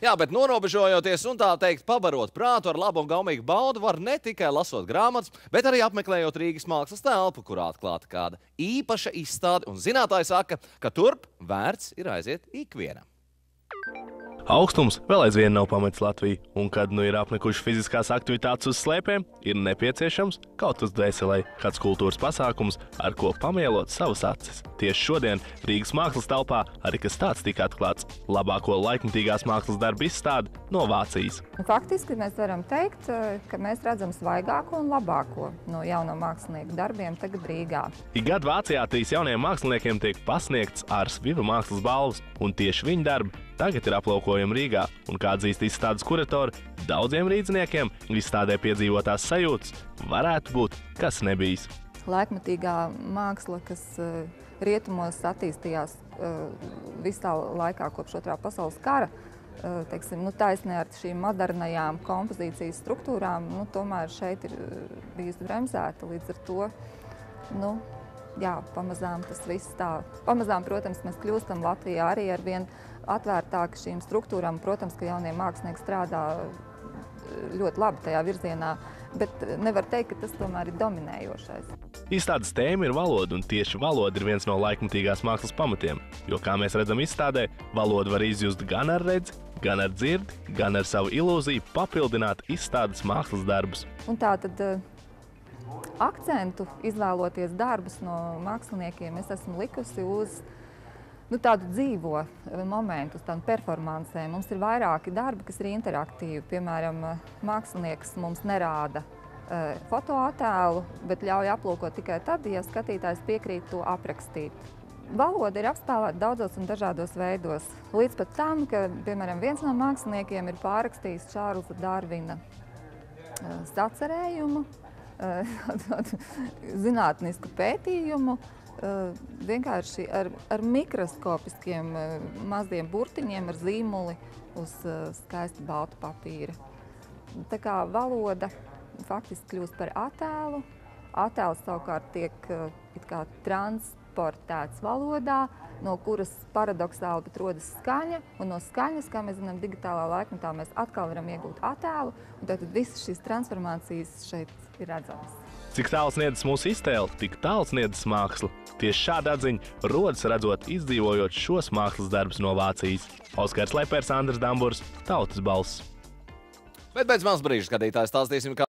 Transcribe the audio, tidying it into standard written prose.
Jā, bet norobežojoties un tā teikt pabarot prātu ar labu un gaumīgu baudu var ne tikai lasot grāmatas, bet arī apmeklējot Rīgas mākslas telpu, kurā atklāta kāda īpaša izstāde, un zinātāji saka, ka turp vērts ir aiziet ikvienam. Augstums vēl aizvien nav pametis Latviju, un kad nu ir apnikuši fiziskās aktivitātes uz slēpēm, ir nepieciešams kaut uz dvēselē kāds kultūras pasākums, ar ko pamielot savas acis. Tieši šodien Rīgas mākslas telpā arī kas tāds tika atklāts – labāko laikmetīgās mākslas darbu izstāde no Vācijas. Faktiski mēs varam teikt, ka mēs redzam svaigāko un labāko no jauno mākslinieku darbiem tagad Rīgā. Ik gadu Vācijā 3 jauniem māksliniekiem tiek pasniegts Ars Viva mākslas balvas, un tieši viņu darbi tagad ir aplūkojami Rīgā, un kā atzīst izstādes kuratori, daudziem rīdzniekiem izstādē piedzīvotās sajūtas varētu būt kas nebijis. Laikmetīgā māksla, kas rietumos attīstījās visā laikā kopš Otrā pasaules kara, teiksim, taisnē ar šīm modernajām kompozīcijas struktūrām, tomēr šeit ir bijusi bremzēta, līdz ar to, jā, pamazām tas viss tā. Pamazām, protams, mēs kļūstam Latvijā arī ar vien atvērtāk šīm struktūrām. Protams, ka jaunie mākslinieki strādā ļoti labi tajā virzienā, bet nevar teikt, ka tas tomēr ir dominējošais. Izstādes tēma ir valoda, un tieši valoda ir viens no laikmetīgās mākslas pamatiem, jo, kā mēs redzam izstādē, valodu var izjust gan ar redzi, gan ar dzirdi, gan ar savu ilūziju papildināt izstādes mākslas darbus. Un tā tad akcentu izvēloties darbus no māksliniekiem, es esmu likusi uz tādu dzīvo momentu, uz tādu performansēm. Mums ir vairāki darbi, kas ir interaktīvi. Piemēram, mākslinieks mums nerāda fotoattēlu, bet ļauj aplūkot tikai tad, ja skatītājs piekrīt to aprakstīt. Valoda ir apspēlēta daudzos un dažādos veidos. Līdz pat tam, ka, piemēram, viens no māksliniekiem ir pārrakstījis Čārlza Darvina sacerējumu, zinātnisku pētījumu, vienkārši ar mikroskopiskiem maziem burtiņiem ar zīmuli uz skaisti balta papīra. Tā kā valoda faktiski kļūst par attēlu. Attēls savukārt tiek it kā transportēts valodā, no kuras paradoksāli pat rodas skaņa, un no skaņas, kā mēs zinām, digitālā laikmetā mēs atkal varam iegūt attēlu, un tad visas šīs transformācijas šeit ir redzamas. Cik tālu sniedzas mūsu iztēle, tik tālu sniedzas māksla. Tieši šāda atziņa rodas redzot izdzīvojot šos mākslas darbus no Vācijas. Oskars Lepers, Andris Damburs, Tautas balss. Bet pēc maz brīža skatītājs stāstīsim, kā